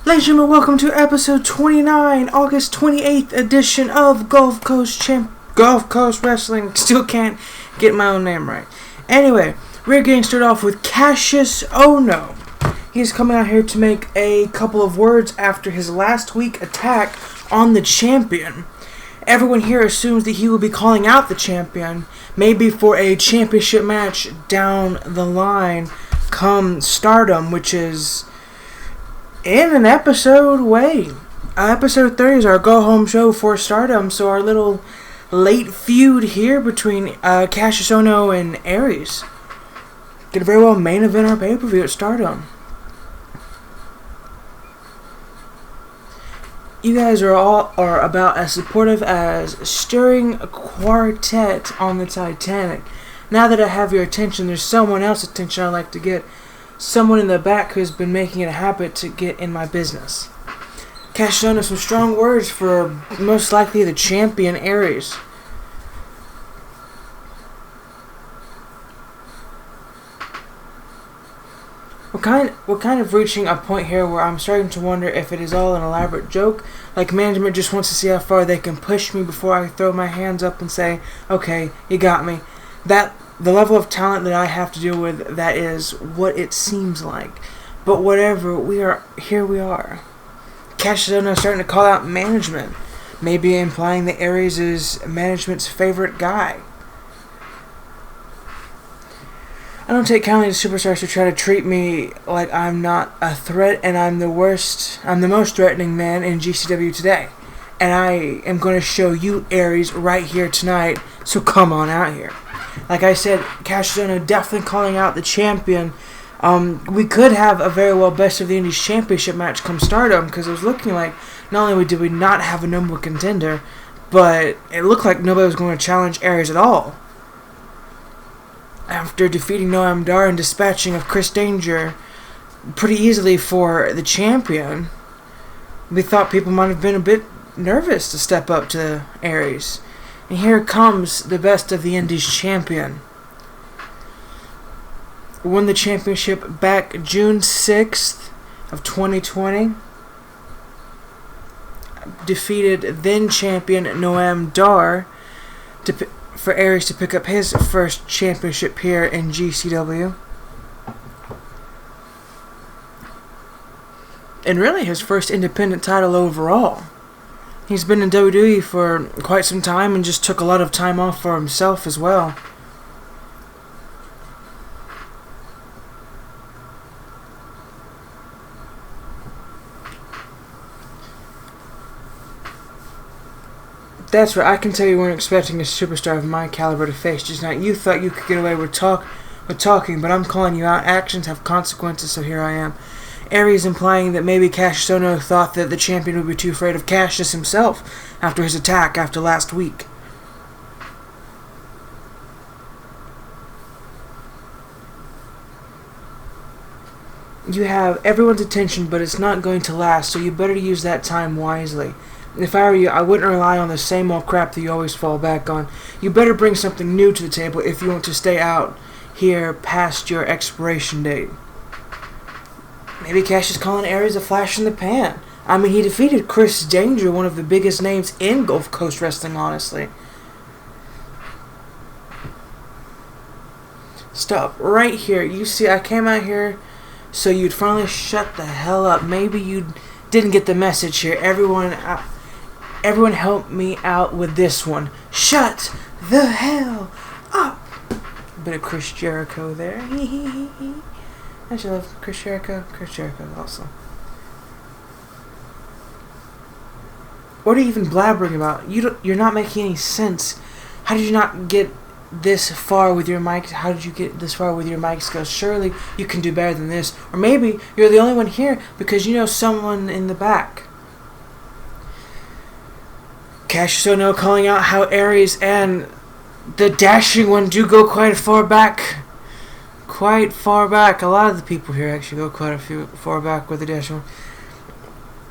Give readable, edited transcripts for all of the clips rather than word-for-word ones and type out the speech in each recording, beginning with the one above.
Ladies and gentlemen, welcome to episode 29, August 28th edition of Gulfcoast Wrestling. Still can't get my own name right. Anyway, we're getting started off with Cassius Ohno. He's coming out here to make a couple of words after his last week attack on the champion. Everyone here assumes that he will be calling out the champion, maybe for a championship match down the line come Stardom, which is in an episode away. Episode 30 is our go-home show for Stardom, so our little late feud here between Cassius Ohno and Aries could very well main event our pay-per-view at Stardom. You guys are about as supportive as steering a quartet on the Titanic. Now that I have your attention, there's someone else's attention I'd like to get. Someone in the back who's been making it a habit to get in my business. Cassius Ohno, some strong words for most likely the champion Aries. We're kind of reaching a point here where I'm starting to wonder if it is all an elaborate joke, like management just wants to see how far they can push me before I throw my hands up and say, okay, you got me. The level of talent that I have to deal with, that is what it seems like. But whatever, here we are. Cassius Ohno starting to call out management, maybe implying that Aries is management's favorite guy. I don't take kindly to superstars who try to treat me like I'm not a threat and I'm the most threatening man in GCW today. And I am going to show you Aries right here tonight, so come on out here. Like I said, Cassius Ohno definitely calling out the champion. We could have a very well Best of the Indies championship match come Stardom, because it was looking like not only did we not have a number one contender, but it looked like nobody was going to challenge Aries at all. After defeating Noam Dar and dispatching of Chris Danger pretty easily for the champion, we thought people might have been a bit nervous to step up to Aries. And here comes the Best of the Indies champion. Won the championship back June 6th of 2020. Defeated then champion Noam Dar for Aries to pick up his first championship here in GCW. And really his first independent title overall. He's been in WWE for quite some time and just took a lot of time off for himself as well. That's right, I can tell you weren't expecting a superstar of my caliber to face just now. You thought you could get away with talking, but I'm calling you out. Actions have consequences, so here I am. Aries implying that maybe Cassius Ohno thought that the champion would be too afraid of Cassius himself after his attack after last week. You have everyone's attention, but it's not going to last, so you better use that time wisely. If I were you, I wouldn't rely on the same old crap that you always fall back on. You better bring something new to the table if you want to stay out here past your expiration date. Maybe Cassius calling Aries a flash in the pan. I mean, he defeated Chris Danger, one of the biggest names in Gulfcoast Wrestling, honestly. Stop right here. You see, I came out here so you'd finally shut the hell up. Maybe you didn't get the message here. Everyone help me out with this one. Shut the hell up. Bit of Chris Jericho there. I actually love Chris Jericho. Chris Jericho also. What are you even blabbering about? You're not making any sense. How did you not get this far with your mic? How did you get this far with your mic skills? Surely you can do better than this. Or maybe you're the only one here because you know someone in the back. Cassius Ohno calling out how Aries and the dashing one do go quite far back. Quite far back. A lot of the people here actually go quite far back with the dashing one.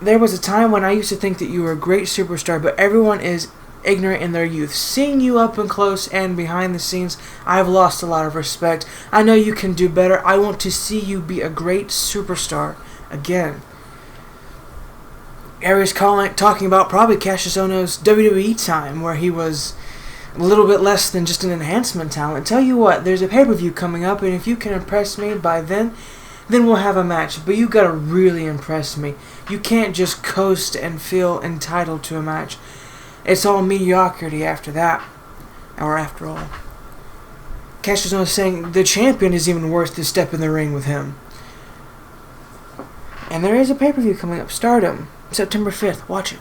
There was a time when I used to think that you were a great superstar, but everyone is ignorant in their youth. Seeing you up and close and behind the scenes, I've lost a lot of respect. I know you can do better. I want to see you be a great superstar again. Aries talking about probably Cassius Ohno's WWE time, where he was a little bit less than just an enhancement talent. Tell you what, there's a pay-per-view coming up, and if you can impress me by then we'll have a match. But you gotta really impress me. You can't just coast and feel entitled to a match. It's all mediocrity after that. Or after all. Cassius Ohno saying the champion is even worse to step in the ring with him. And there is a pay-per-view coming up, Stardom, September 5th. Watch it.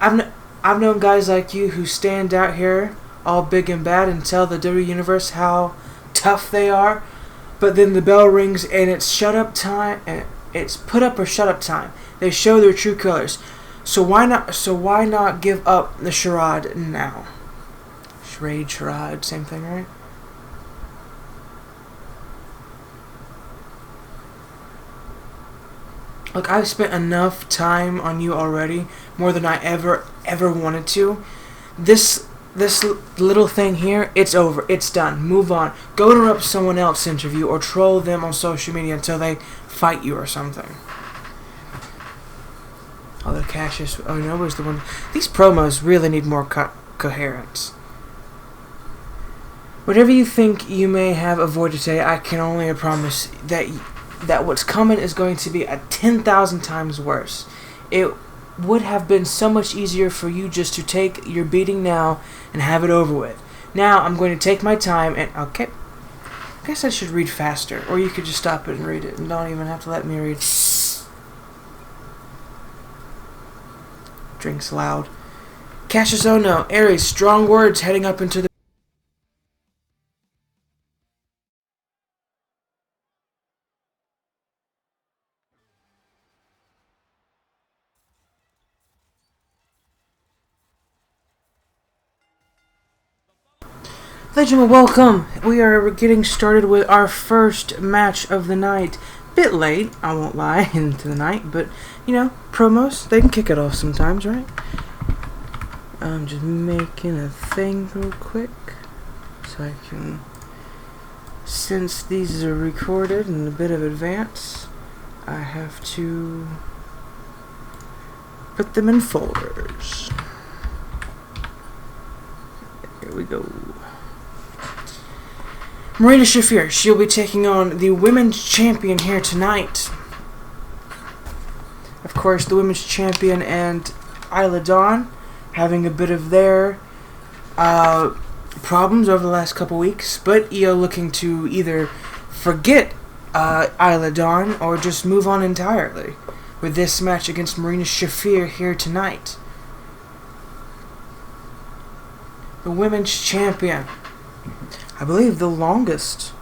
I've known guys like you who stand out here all big and bad and tell the WWE Universe how tough they are, but then the bell rings and it's shut up time, and it's put up or shut up time. They show their true colors. So why not give up the charade now? Charade, same thing, right? Look, I've spent enough time on you already, more than I ever wanted to. This little thing here, it's over. It's done. Move on. Go interrupt someone else's interview or troll them on social media until they fight you or something. Although Cassius Ohno was the one. These promos really need more coherence. Whatever you think you may have avoided today, I can only promise that what's coming is going to be 10,000 times worse. It would have been so much easier for you just to take your beating now and have it over with. Now I'm going to take my time and okay. I guess I should read faster, or you could just stop it and read it and don't even have to let me read. Drinks loud. Cassius Ohno, Aries, strong words heading up into the Ladies and gentlemen, welcome. We are getting started with our first match of the night. Bit late, I won't lie, into the night, but, you know, promos, they can kick it off sometimes, right? I'm just making a thing real quick, so I can, since these are recorded in a bit of advance, I have to put them in folders. Here we go. Marina Shafir, she'll be taking on the women's champion here tonight. Of course, the women's champion and Isla Dawn having a bit of their problems over the last couple weeks, but Io looking to either forget Isla Dawn or just move on entirely with this match against Marina Shafir here tonight. The women's champion. I believe the longest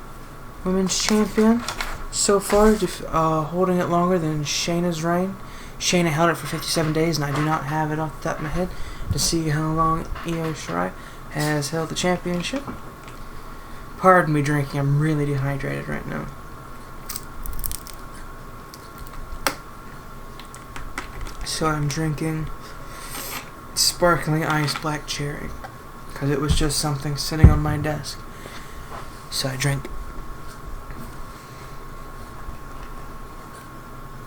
women's champion so far, holding it longer than Shayna's reign. Shayna held it for 57 days, and I do not have it off the top of my head to see how long Io Shirai has held the championship. Pardon me drinking, I'm really dehydrated right now. So I'm drinking sparkling ice black cherry, because it was just something sitting on my desk. So I drank.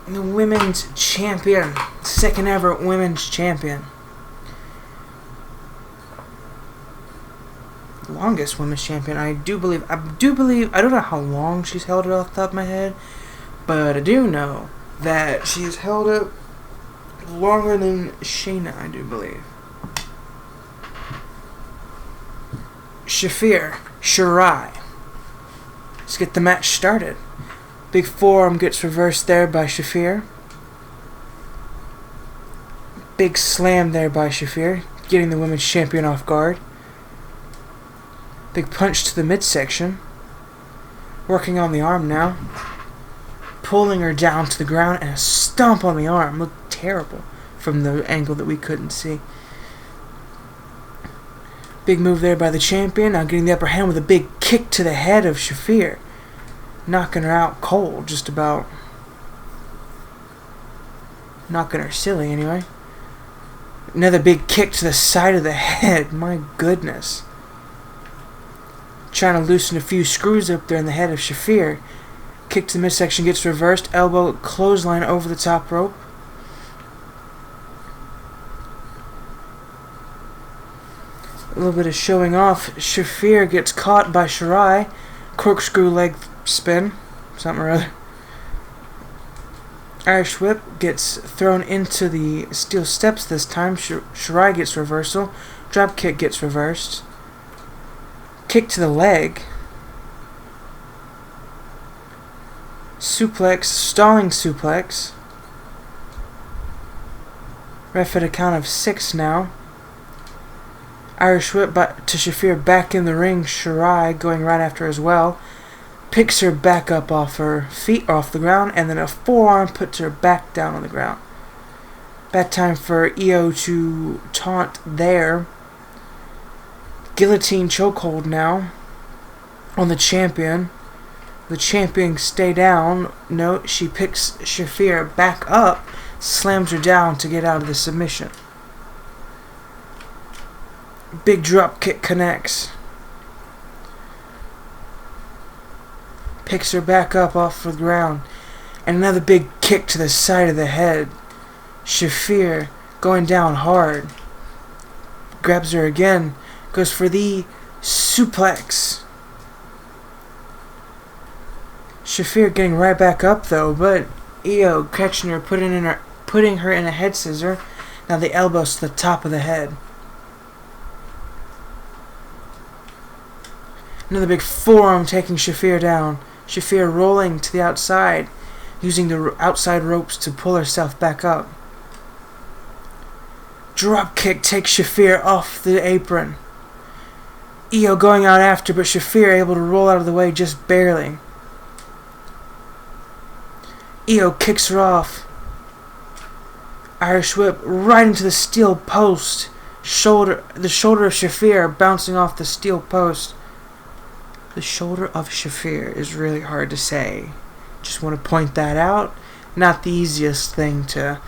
The women's champion, second ever women's champion, longest women's champion. I do believe. I don't know how long she's held it off the top of my head, but I do know that she's held it longer than Shayna, I do believe. Shirai. Let's get the match started. Big forearm gets reversed there by Shafir. Big slam there by Shafir, getting the women's champion off guard. Big punch to the midsection. Working on the arm now. Pulling her down to the ground and a stomp on the arm. Looked terrible from the angle that we couldn't see. Big move there by the champion, now getting the upper hand with a big kick to the head of Shafir. Knocking her out cold, just about. Knocking her silly, anyway. Another big kick to the side of the head, my goodness. Trying to loosen a few screws up there in the head of Shafir. Kick to the midsection gets reversed, elbow clothesline over the top rope. A little bit of showing off. Shafir gets caught by Shirai. Corkscrew leg spin. Something or other. Irish whip gets thrown into the steel steps this time. Shirai gets reversal. Drop kick gets reversed. Kick to the leg. Suplex. Stalling suplex. Ref at a count of 6 now. Irish whip to Shafir back in the ring. Shirai going right after as well. Picks her back up off her feet, off the ground, and then a forearm puts her back down on the ground. Bad time for Io to taunt there. Guillotine chokehold now on the champion. The champion stay down. No, she picks Shafir back up, slams her down to get out of the submission. Big drop kick connects. Picks her back up off the ground. And another big kick to the side of the head. Shafir going down hard. Grabs her again. Goes for the suplex. Shafir getting right back up though, but Io catching her, putting her in a head scissor. Now the elbows to the top of the head. Another big forearm taking Shafir down. Shafir rolling to the outside, using the outside ropes to pull herself back up. Drop kick takes Shafir off the apron. Io going out after, but Shafir able to roll out of the way just barely. Io kicks her off. Irish whip right into the steel post. The shoulder of Shafir bouncing off the steel post. The shoulder of Shafir is really hard to say. Just want to point that out. Not the easiest thing to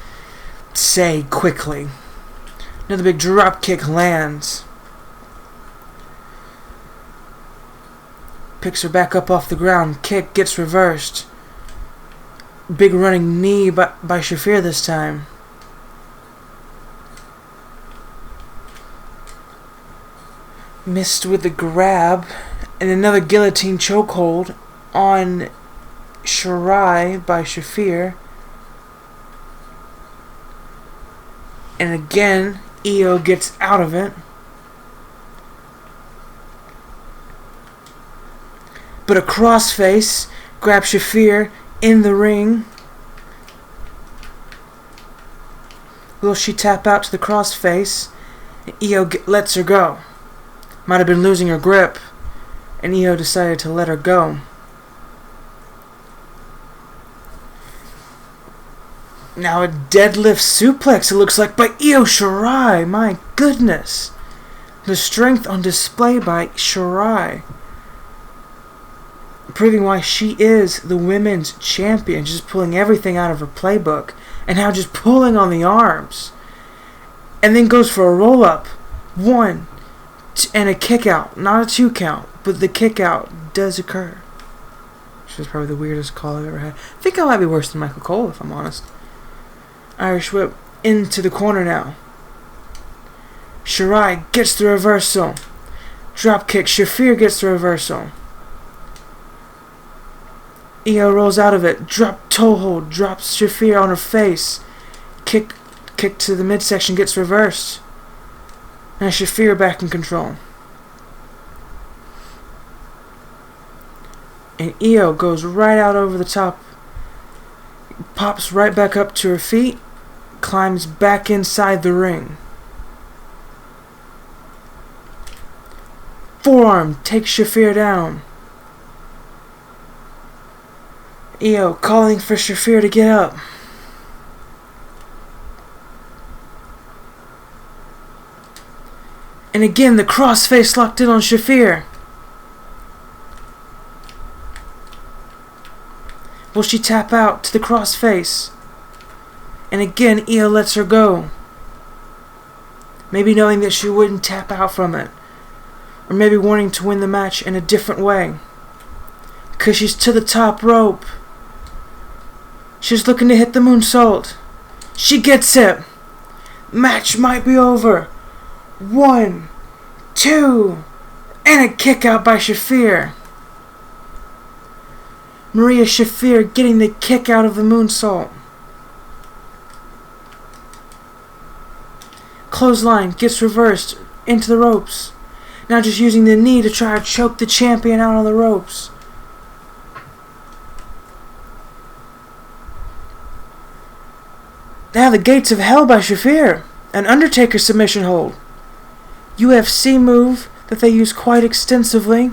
say quickly. Another big drop kick lands. Picks her back up off the ground. Kick gets reversed. Big running knee by Shafir this time. Missed with the grab. And another guillotine chokehold on Shirai by Shafir. And again, Io gets out of it. But a crossface grabs Shafir in the ring. Will she tap out to the crossface? Io lets her go. Might have been losing her grip. And Io decided to let her go. Now a deadlift suplex, it looks like, by Io Shirai. My goodness. The strength on display by Shirai. Proving why she is the women's champion. Just pulling everything out of her playbook. And now just pulling on the arms. And then goes for a roll-up. 1. And a kick out. Not a 2 count. But the kick out does occur. Which is probably the weirdest call I've ever had. I think I might be worse than Michael Cole, if I'm honest. Irish whip into the corner now. Shirai gets the reversal. Drop kick. Shafir gets the reversal. Io rolls out of it. Drop toe hold. Drops Shafir on her face. Kick to the midsection gets reversed. Now Shafir back in control. And Io goes right out over the top. Pops right back up to her feet. Climbs back inside the ring. Forearm takes Shafir down. Io calling for Shafir to get up. And again, the crossface locked in on Shafir. Will she tap out to the crossface? And again, Io lets her go. Maybe knowing that she wouldn't tap out from it. Or maybe wanting to win the match in a different way. Because she's to the top rope. She's looking to hit the moonsault. She gets it. Match might be over. 1, 2, and a kick out by Shafir. Maria Shafir getting the kick out of the moonsault. Clothesline gets reversed into the ropes. Now just using the knee to try to choke the champion out on the ropes. Now the gates of hell by Shafir. An Undertaker submission hold. UFC move that they use quite extensively.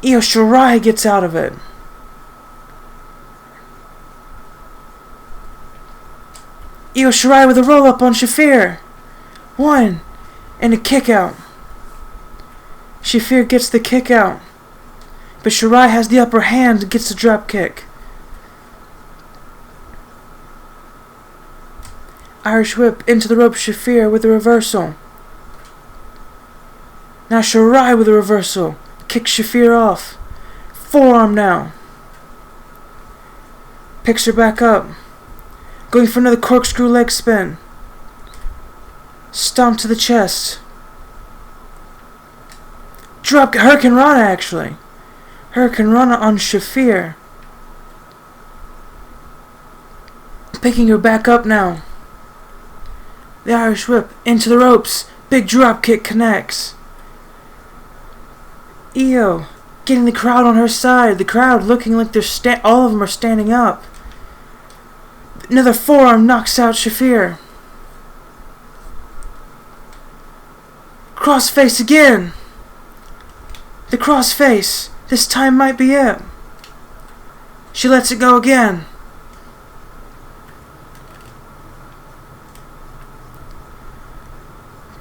Io Shirai gets out of it. Io Shirai with a roll-up on Shafir. 1, and a kick out. Shafir gets the kick out, but Shirai has the upper hand and gets the drop kick. Irish whip into the rope, Shafir with a reversal. Now Shirai with a reversal. Kicks Shafir off. Forearm now. Picks her back up. Going for another corkscrew leg spin. Stomp to the chest. Drop Hurricane Rana actually. Hurricane Rana on Shafir. Picking her back up now. The Irish whip into the ropes. Big drop kick connects. Io getting the crowd on her side. The crowd looking like they're all of them are standing up. Another forearm knocks out Shafir. Crossface again. The crossface. This time might be it. She lets it go again.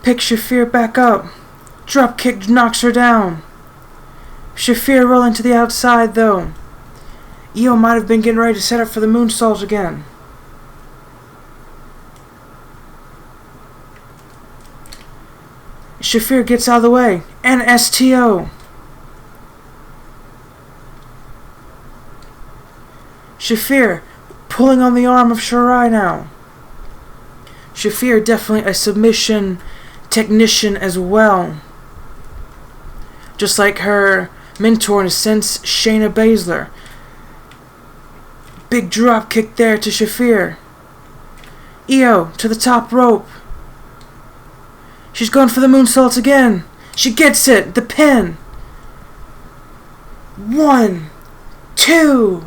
Picks Shafir back up. Drop kick knocks her down. Shafir rolling to the outside though. Io might have been getting ready to set up for the moonsault again. Shafir gets out of the way. And STO. Shafir pulling on the arm of Shirai now. Shafir definitely a submission technician as well. Just like her mentor in a sense, Shayna Baszler. Big drop kick there to Shafir. Io to the top rope. She's going for the moonsault again. She gets it. The pin. 1, 2,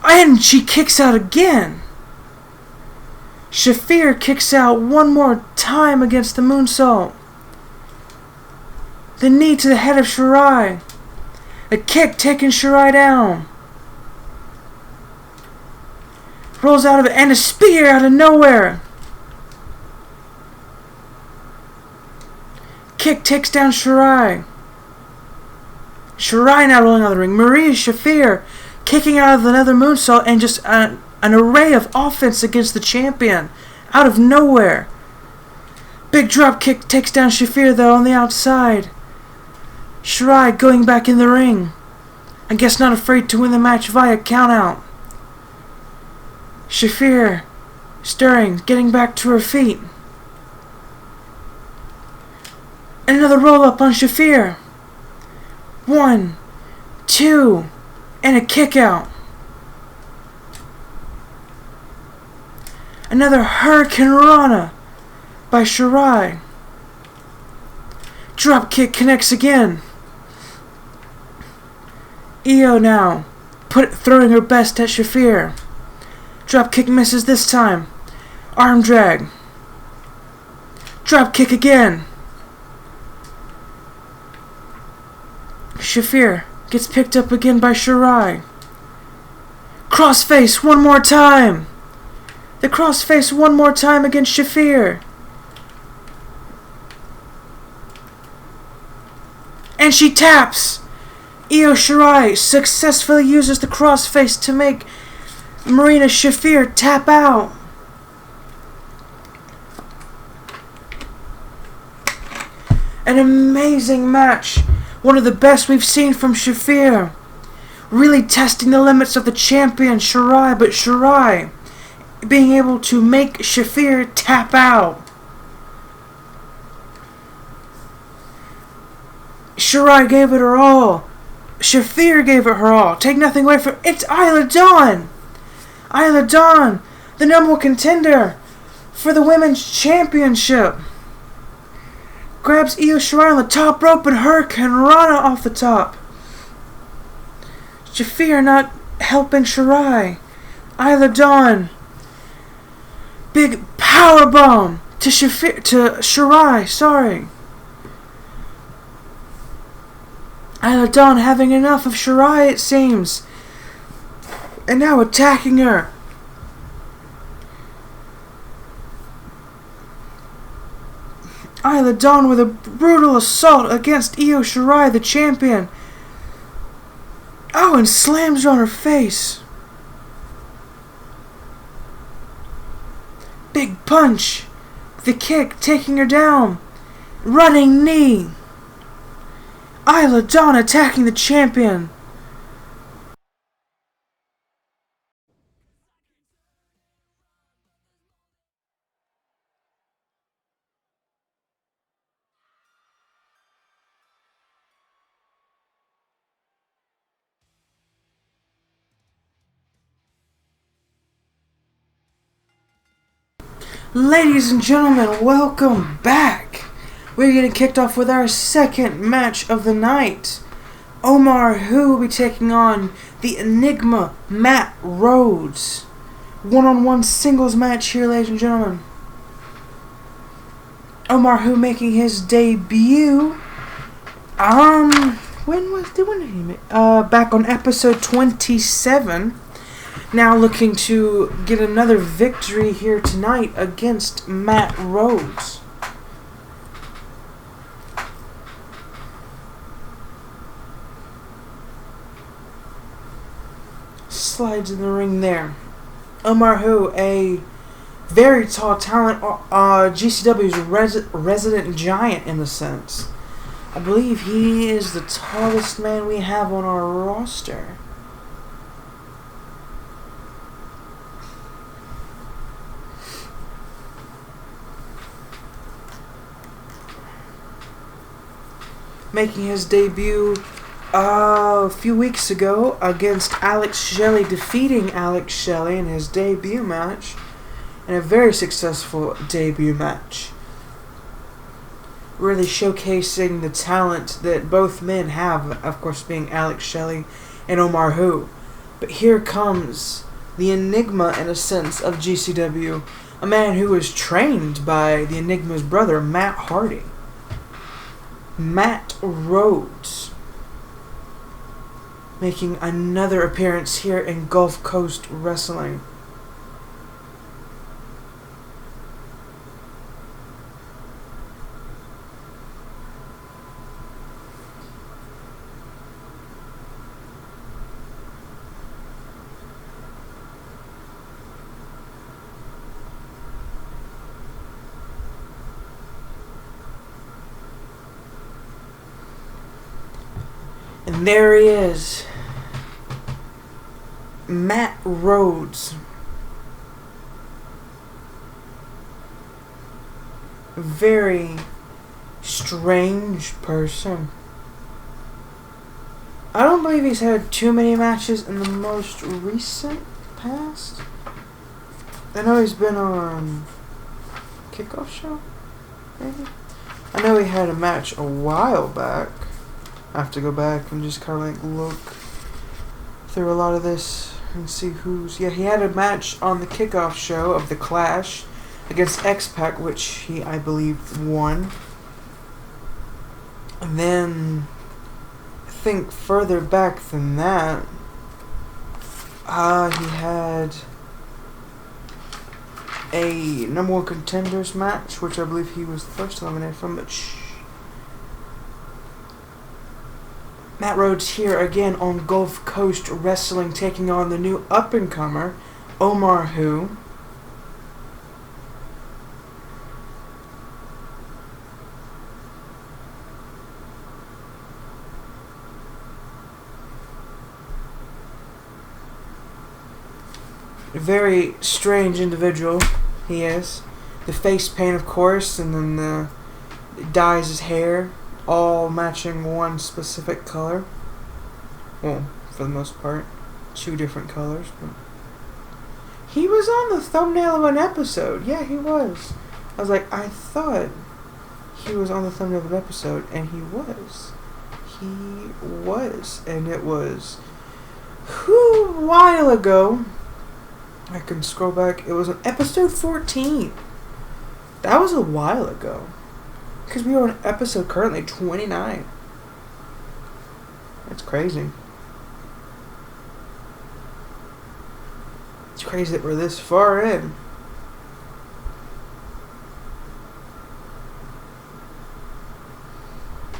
and she kicks out again. Shafir kicks out one more time against the moonsault. The knee to the head of Shirai. A kick taking Shirai down. Rolls out of it and a spear out of nowhere. Kick takes down Shirai. Shirai now rolling out of the ring. Maria Shafir kicking out of another moonsault and just an array of offense against the champion out of nowhere. Big drop kick takes down Shafir though on the outside. Shirai going back in the ring. I guess not afraid to win the match via countout. Shafir stirring, getting back to her feet. Another roll up on Shafir. 1, 2, and a kick out. Another Hurricane Rana by Shirai. Drop kick connects again. Io now throwing her best at Shafir. Drop kick misses this time. Arm drag. Drop kick again. Shafir gets picked up again by Shirai. Crossface one more time. The crossface one more time against Shafir. And she taps. Io Shirai successfully uses the crossface to make Marina Shafir tap out. An amazing match. One of the best we've seen from Shafir. Really testing the limits of the champion, Shirai, but Shirai being able to make Shafir tap out. Shirai gave it her all. Shafir gave it her all. Take nothing away from... It's Isla Dawn! Isla Dawn, the number one contender for the women's championship. Grabs Io Shirai on the top rope and Hurricane Rana off the top. Shafir not helping Shirai. Isla Dawn. Big power bomb to Shirai, sorry. Isla Dawn having enough of Shirai, it seems. And now attacking her. Isla Dawn with a brutal assault against Io Shirai, the champion. Oh, and slams her on her face. Big punch. The kick taking her down. Running knee. Isla Dawn attacking the champion. Ladies and gentlemen, welcome back. We're getting kicked off with our second match of the night. Omar Who will be taking on the Enigma Matt Rhodes. One-on-one singles match here, ladies and gentlemen. Omar Who making his debut. When did he make? Back on episode 27. Now looking to get another victory here tonight against Matt Rhodes. Slides in the ring there. Omar Who, a very tall talent, GCW's resident giant in a sense. I believe he is the tallest man we have on our roster. Making his debut a few weeks ago against Alex Shelley, defeating Alex Shelley in his debut match, and a very successful debut match. Really showcasing the talent that both men have, of course being Alex Shelley and Omar Who. But here comes the Enigma, in a sense, of GCW, a man who was trained by the Enigma's brother, Matt Hardy. Matt Rhodes making another appearance here in Gulfcoast Wrestling. And there he is, Matt Rhodes. A very strange person. I don't believe he's had too many matches in the most recent past. I know he's been on Kickoff Show, maybe? I know he had a match a while back. I have to go back and just kind of like look through a lot of this and see who's... Yeah, he had a match on the Kickoff Show of the Clash against X-Pac, which he, I believe, won. And then, I think further back than that, he had a number one contenders match, which I believe he was the first eliminated from, but Matt Rhodes here again on Gulfcoast Wrestling, taking on the new up-and-comer, Omar Who. A very strange individual he is. The face paint, of course, and then dyes his hair. all matching one specific color. Well, for the most part, 2 different colors. But he was on the thumbnail of an episode. Yeah, he was. I was like, I thought he was on the thumbnail of an episode, and he was. He was, and it was a while ago. I can scroll back. It was on episode 14. That was a while ago. Because we are on episode currently 29. That's crazy. It's crazy that we're this far in.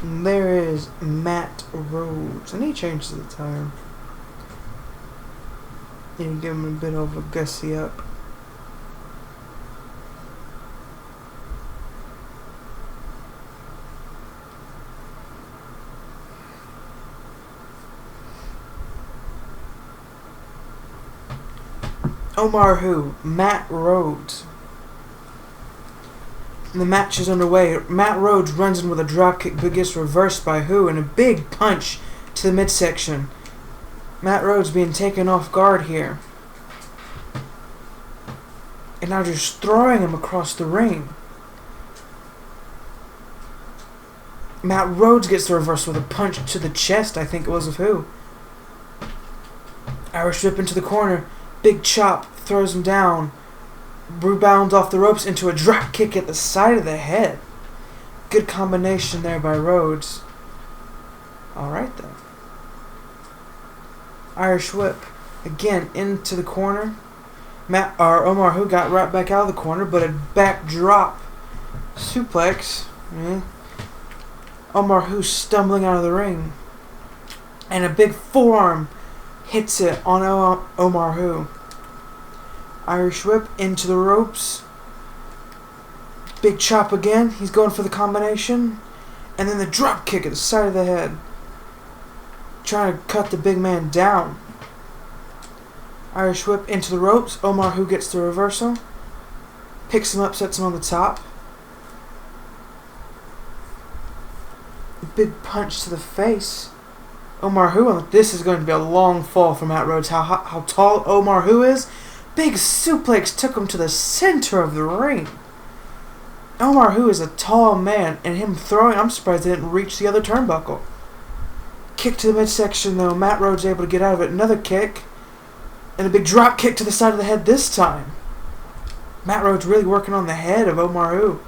And there is Matt Rhodes. And he changes the time. And give him a bit of a gussy up. Omar Who, Matt Rhodes. And the match is underway. Matt Rhodes runs in with a dropkick but gets reversed by Who and a big punch to the midsection. Matt Rhodes being taken off guard here. And now just throwing him across the ring. Matt Rhodes gets the reversal with a punch to the chest, I think it was of Who. Irish whip into the corner. Big chop, throws him down. Rebounds off the ropes into a drop kick at the side of the head. Good combination there by Rhodes. Alright then. Irish whip. Again, into the corner. Omar Who got right back out of the corner, but a back drop. Suplex. Yeah. Omar Who stumbling out of the ring. And a big forearm hits it on Omar Who. Irish whip into the ropes. Big chop again. He's going for the combination. And then the drop kick at the side of the head. Trying to cut the big man down. Irish whip into the ropes. Omar Who gets the reversal. Picks him up, sets him on the top. Big punch to the face. Omar Who, this is going to be a long fall for Matt Rhodes. How tall Omar Who is. Big suplex took him to the center of the ring. Omar Who is a tall man, and him throwing, I'm surprised they didn't reach the other turnbuckle. Kick to the midsection though. Matt Rhodes able to get out of it. Another kick. And a big drop kick to the side of the head this time. Matt Rhodes really working on the head of Omar Who.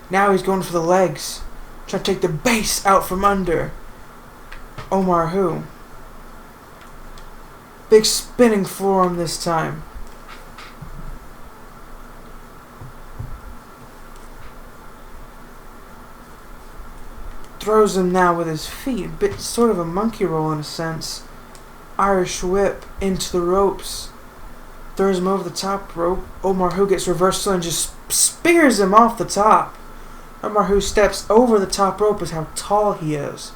Now he's going for the legs. Trying to take the base out from under Omar Who. Big spinning forearm this time. Throws him now with his feet. Bit sort of a monkey roll in a sense. Irish whip into the ropes. Throws him over the top rope. Omar Who gets reversal and just spears him off the top. Omar Who steps over the top rope is how tall he is.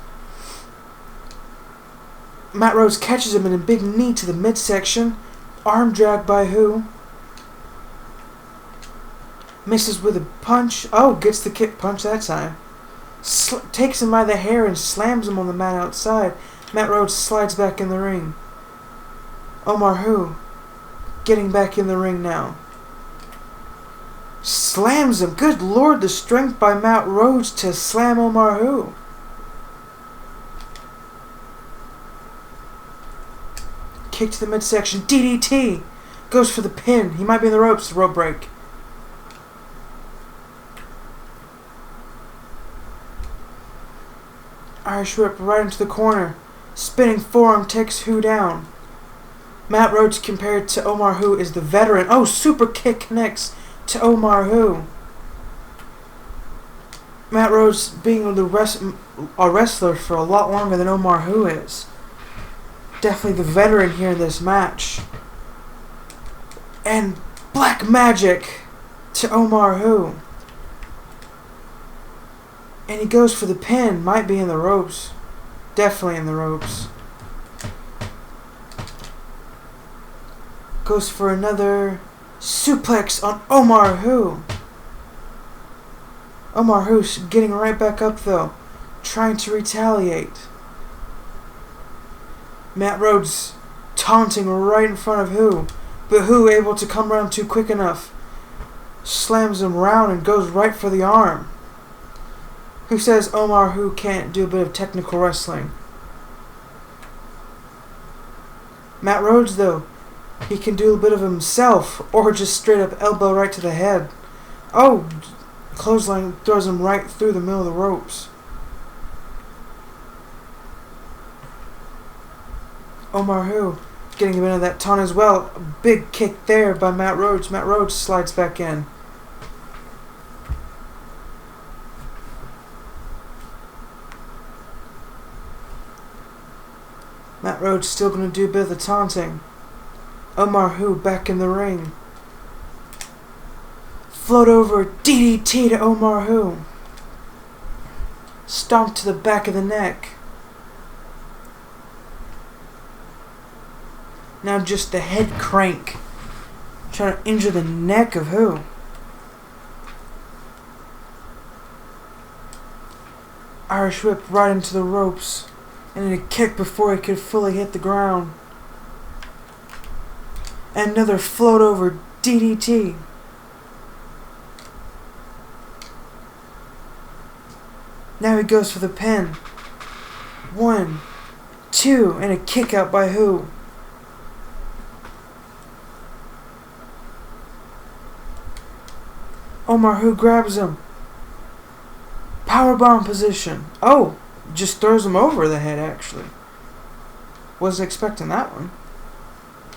Matt Rhodes catches him in a big knee to the midsection. Arm drag by Who. Misses with a punch. Oh, gets the kick punch that time. Takes him by the hair and slams him on the mat outside. Matt Rhodes slides back in the ring. Omar Who getting back in the ring now. Slams him. Good lord, the strength by Matt Rhodes to slam Omar Who. Kick to the midsection. DDT. Goes for the pin. He might be in the ropes. The rope break. Irish whip right into the corner. Spinning forearm takes Who down. Matt Rhodes compared to Omar Who is the veteran. Oh, super kick connects to Omar Who. Matt Rhodes being a wrestler for a lot longer than Omar Who is. Definitely the veteran here in this match. And Black Magic to Omar Who. And he goes for the pin. Might be in the ropes. Definitely in the ropes. Goes for another suplex on Omar Who. Omar Who getting right back up though. trying to retaliate. Matt Rhodes taunting right in front of Who, but Who able to come around too quick enough. Slams him round and goes right for the arm. Who says Omar Who can't do a bit of technical wrestling. Matt Rhodes, though, he can do a bit of himself, or just straight up elbow right to the head. Oh, clothesline throws him right through the middle of the ropes. Omar Who getting a bit of that taunt as well. A big kick there by Matt Rhodes. Matt Rhodes slides back in. Matt Rhodes still going to do a bit of the taunting. Omar Who back in the ring. Float over DDT to Omar Who. Stomp to the back of the neck. Now just the head crank. Trying to injure the neck of Who. Irish whip right into the ropes. And then a kick before he could fully hit the ground. And another float over DDT. Now he goes for the pin. 1, 2, and a kick out by Who. Omar Who grabs him. Powerbomb position. Oh, just throws him over the head actually. Wasn't expecting that one.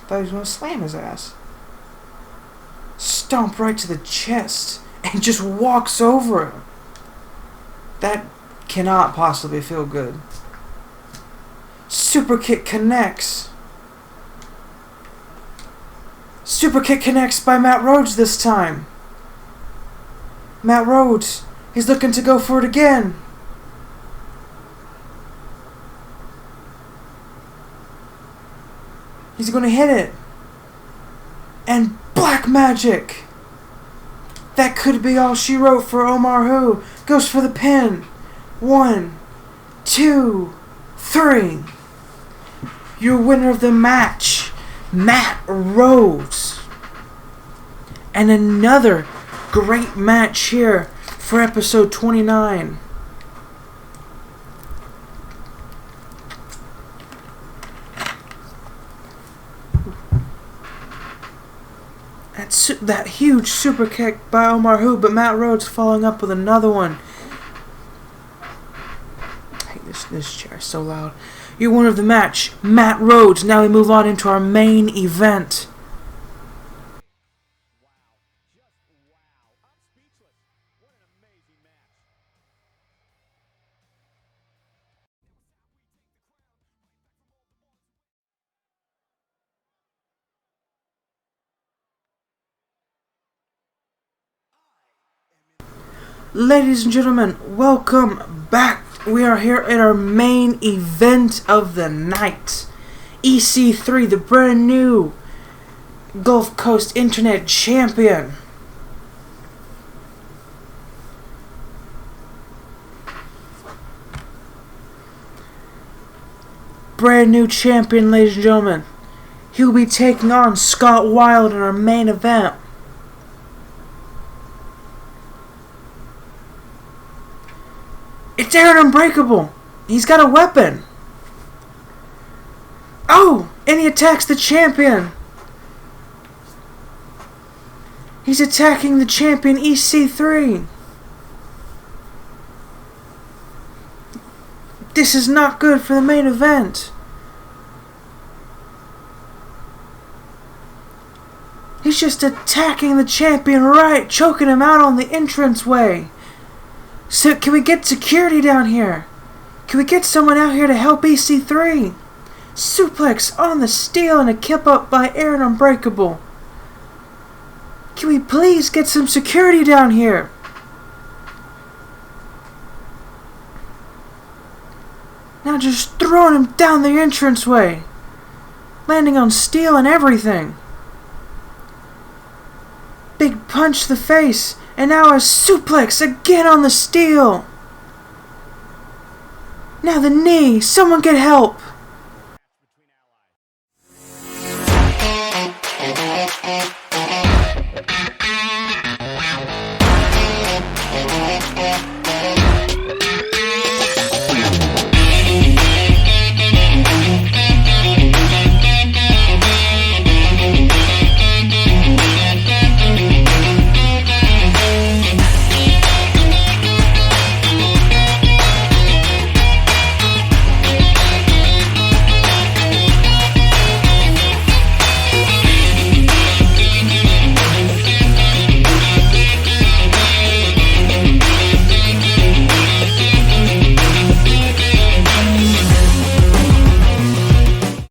Thought he was going to slam his ass. Stomp right to the chest and just walks over him. That cannot possibly feel good. Super kick connects. Super kick connects by Matt Rhodes this time. Matt Rhodes, he's looking to go for it again. He's going to hit it. And black magic. That could be all she wrote for Omar Who. Goes for the pin. 1, 2, 3. Your winner of the match, Matt Rhodes. And another great match here for episode 29. That huge super kick by Omar Who, but Matt Rhodes following up with another one. I hate this chair is so loud. Your winner of the match, Matt Rhodes. Now we move on into our main event. Ladies and gentlemen, welcome back. We are here at our main event of the night. EC3, the brand new Gulf Coast Internet Champion. Brand new champion, ladies and gentlemen. He will be taking on Scott Wilde in our main event. It's Aaron Unbreakable. He's got a weapon. Oh, and he attacks the champion. He's attacking the champion EC3. This is not good for the main event. He's just attacking the champion right, choking him out on the entranceway. So, can we get security down here? Can we get someone out here to help EC3? Suplex on the steel and a kip up by Aaron Unbreakable. Can we please get some security down here? Now just throwing him down the entranceway. Landing on steel and everything. Big punch to the face. And now a suplex again on the steel. Now the knee. Someone get help. Between allies.